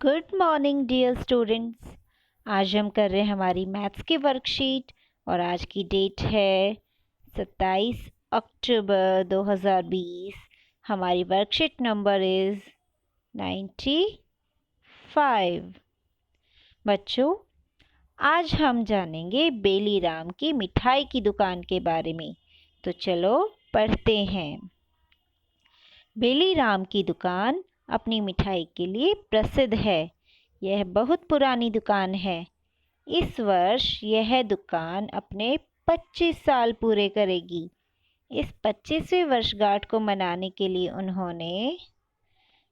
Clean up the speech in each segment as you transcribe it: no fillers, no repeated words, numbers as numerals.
Good morning dear students. आज हम कर रहे हैं हमारी मैथ्स की वर्कशीट और आज की डेट है 27 अक्टूबर 2020। हमारी वर्कशीट नंबर इज़ 95। बच्चों, आज हम जानेंगे बेलीराम की मिठाई की दुकान के बारे में। तो चलो पढ़ते हैं। बेलीराम की दुकान अपनी मिठाई के लिए प्रसिद्ध है। यह बहुत पुरानी दुकान है। इस वर्ष यह दुकान अपने 25 साल पूरे करेगी। इस 25वीं वर्षगांठ को मनाने के लिए उन्होंने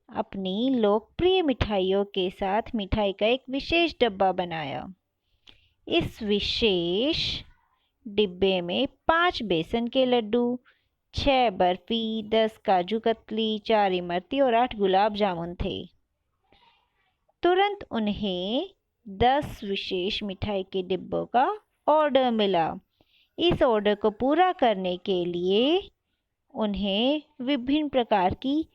अपनी लोकप्रिय मिठाइयों के साथ मिठाई का एक विशेष डब्बा बनाया। इस विशेष डिब्बे में 5 बेसन के लड्डू, 6 बर्फी, 10 काजू कतली, 4 इमरती और 8 गुलाब जामुन थे। तुरंत उन्हें 10 विशेष मिठाई के डिब्बों का ऑर्डर मिला। इस ऑर्डर को पूरा करने के लिए उन्हें विभिन्न प्रकार की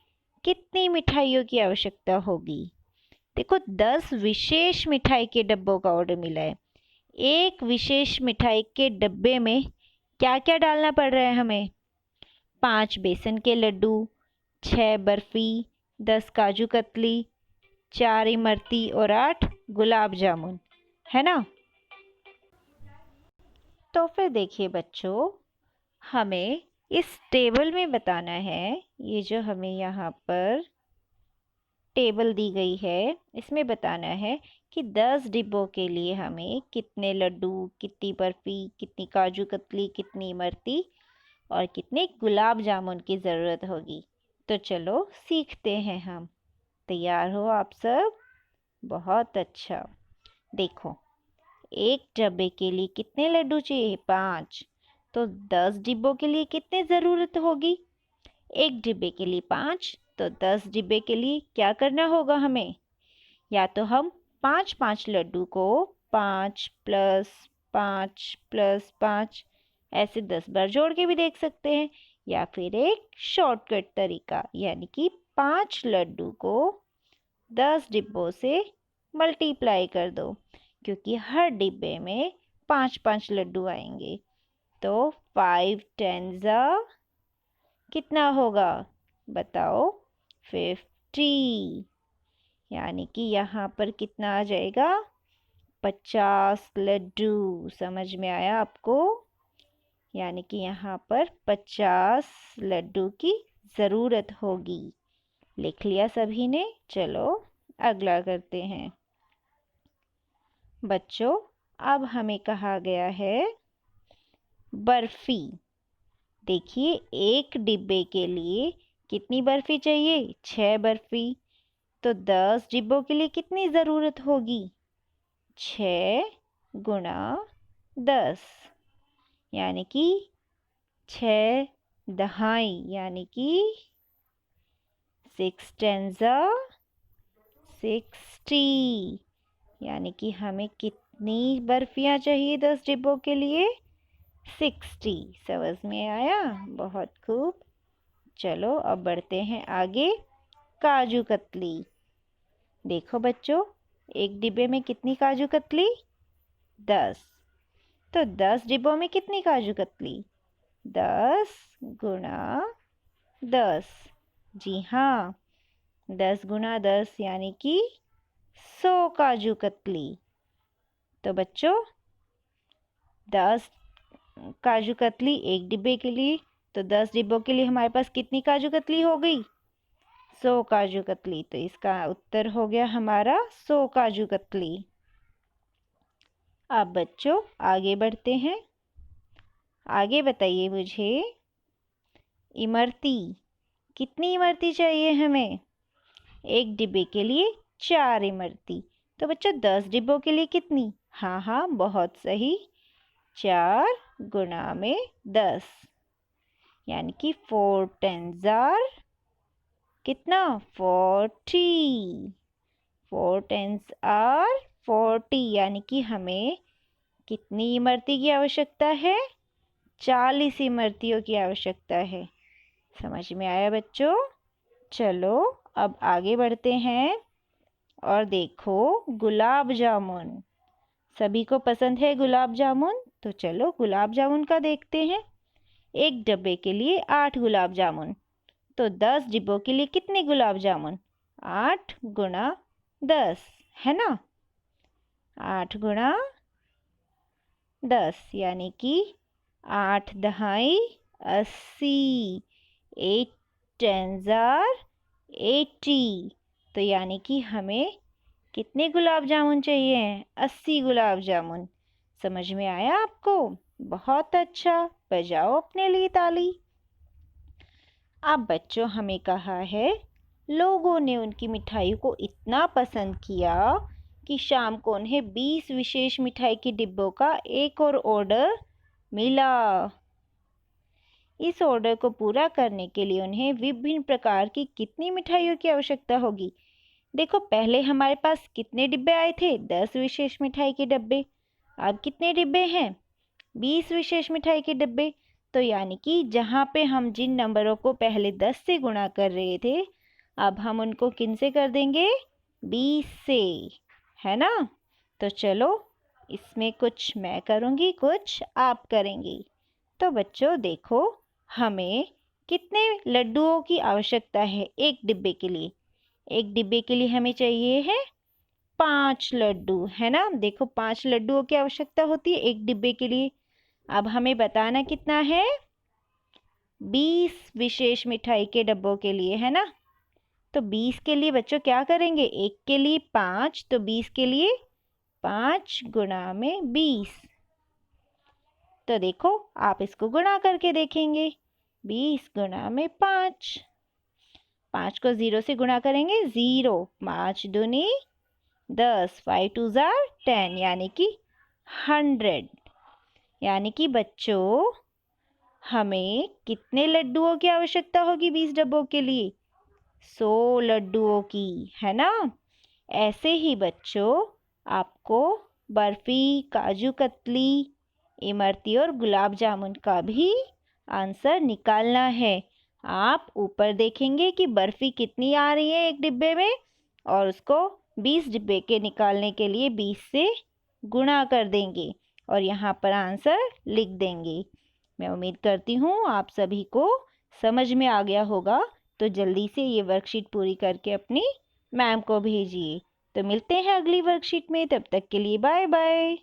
कितनी मिठाइयों की आवश्यकता होगी। देखो, 10 विशेष मिठाई के डब्बों का ऑर्डर मिला है। एक विशेष मिठाई के डब्बे में क्या क्या डालना पड़ रहा है हमें? 5 बेसन के लड्डू, 6 बर्फी, 10 काजू कतली, 4 इमरती और 8 गुलाब जामुन, है ना। तो फिर देखिए बच्चों, हमें इस टेबल में बताना है। ये जो हमें यहाँ पर टेबल दी गई है, इसमें बताना है कि 10 डिब्बों के लिए हमें कितने लड्डू, कितनी बर्फी, कितनी काजू कतली, कितनी इमरती और कितने गुलाब जामुन की ज़रूरत होगी। तो चलो सीखते हैं हम। तैयार हो आप सब? बहुत अच्छा। देखो, एक डब्बे के लिए कितने लड्डू चाहिए? 5। तो 10 डिब्बों के लिए कितनी ज़रूरत होगी? एक डिब्बे के लिए 5, तो 10 डिब्बे के लिए क्या करना होगा हमें? या तो हम 5-5 लड्डू को 5 प्लस 5 प्लस 5 ऐसे 10 बार जोड़ के भी देख सकते हैं, या फिर एक शॉर्टकट तरीका, यानी कि 5 लड्डू को 10 डिब्बों से मल्टीप्लाई कर दो, क्योंकि हर डिब्बे में 5-5 लड्डू आएंगे। तो 5 टेंजा कितना होगा? बताओ। 50। यानी कि यहाँ पर कितना आ जाएगा? 50 लड्डू। समझ में आया आपको? यानी कि यहाँ पर 50 लड्डू की ज़रूरत होगी। लिख लिया सभी ने? चलो अगला करते हैं। बच्चों, अब हमें कहा गया है बर्फी। देखिए, एक डिब्बे के लिए कितनी बर्फी चाहिए? 6 बर्फी। तो 10 डिब्बों के लिए कितनी ज़रूरत होगी? 6 गुणा 10, यानी कि 6 दहाई, यानी कि 6 टेंजा 60। यानी कि हमें कितनी बर्फियाँ चाहिए 10 डिब्बों के लिए? 60। समझ में आया? बहुत खूब। चलो अब बढ़ते हैं आगे। काजू कतली। देखो बच्चों, एक डिब्बे में कितनी काजू कतली? 10। तो 10 डिब्बों में कितनी काजू कतली? 10 गुणा 10। जी हाँ, 10 गुणा 10 यानी कि 100 काजू कतली। तो बच्चों, 10 काजू कतली एक डिब्बे के लिए, तो 10 डिब्बों के लिए हमारे पास कितनी काजू कतली हो गई? 100 काजू कतली। तो इसका उत्तर हो गया हमारा 100 काजू कतली। अब बच्चों आगे बढ़ते हैं। आगे बताइए मुझे, इमरती। कितनी इमरती चाहिए हमें? एक डिब्बे के लिए 4 इमरती। तो बच्चों 10 डिब्बों के लिए कितनी? हाँ हाँ, बहुत सही, 4 गुणा में 10, यानी कि 4 टेंजार कितना? 40। 4 टेंस आर 40, यानी कि हमें कितनी इमरती की आवश्यकता है? 40 इमरतियों की आवश्यकता है। समझ में आया बच्चों? चलो अब आगे बढ़ते हैं और देखो गुलाब जामुन, सभी को पसंद है गुलाब जामुन। तो चलो गुलाब जामुन का देखते हैं। एक डब्बे के लिए 8 गुलाब जामुन, तो 10 डिब्बों के लिए कितने गुलाब जामुन? 8 गुणा 10, है ना? 8 गुणा 10 यानी कि 8 दहाई 80। 8 टेन्स आर 80। तो यानी कि हमें कितने गुलाब जामुन चाहिए? 80 गुलाब जामुन। समझ में आया आपको? बहुत अच्छा, बजाओ अपने लिए ताली। अब बच्चों हमें कहा है, लोगों ने उनकी मिठाई को इतना पसंद किया कि शाम को उन्हें 20 विशेष मिठाई के डिब्बों का एक और ऑर्डर मिला। इस ऑर्डर को पूरा करने के लिए उन्हें विभिन्न प्रकार की कितनी मिठाइयों की आवश्यकता होगी? देखो पहले हमारे पास कितने डिब्बे आए थे? 10 विशेष मिठाई के डिब्बे। अब कितने डिब्बे हैं? 20 विशेष मिठाई के डिब्बे। तो यानी कि जहाँ पे हम जिन नंबरों को पहले 10 से गुणा कर रहे थे, अब हम उनको किन से कर देंगे? 20 से, है ना? तो चलो इसमें कुछ मैं करूँगी, कुछ आप करेंगी। तो बच्चों देखो, हमें कितने लड्डुओं की आवश्यकता है एक डिब्बे के लिए? एक डिब्बे के लिए हमें चाहिए है 5 लड्डू, है ना? देखो 5 लड्डुओं की आवश्यकता होती है एक डिब्बे के लिए। अब हमें बताना कितना है? 20 विशेष मिठाई के डब्बों के लिए, है ना? तो 20 के लिए बच्चों क्या करेंगे? एक के लिए 5, तो 20 के लिए 5 गुणा में 20। तो देखो आप इसको गुणा करके देखेंगे। 20 गुणा में 5, 5 को 0 से गुणा करेंगे, 0। 5 दूनी 10, 5 टू जार 10, यानी कि 100। यानी कि बच्चों हमें कितने लड्डुओं की आवश्यकता होगी 20 डब्बों के लिए? 100 लड्डुओं की, है ना? ऐसे ही बच्चों आपको बर्फी, काजू कतली, इमरती और गुलाब जामुन का भी आंसर निकालना है। आप ऊपर देखेंगे कि बर्फी कितनी आ रही है एक डिब्बे में, और उसको 20 डिब्बे के निकालने के लिए 20 से गुणा कर देंगे और यहाँ पर आंसर लिख देंगे। मैं उम्मीद करती हूँ आप सभी को समझ में आ गया होगा। तो जल्दी से ये वर्कशीट पूरी करके अपनी मैम को भेजिए। तो मिलते हैं अगली वर्कशीट में, तब तक के लिए बाय बाय।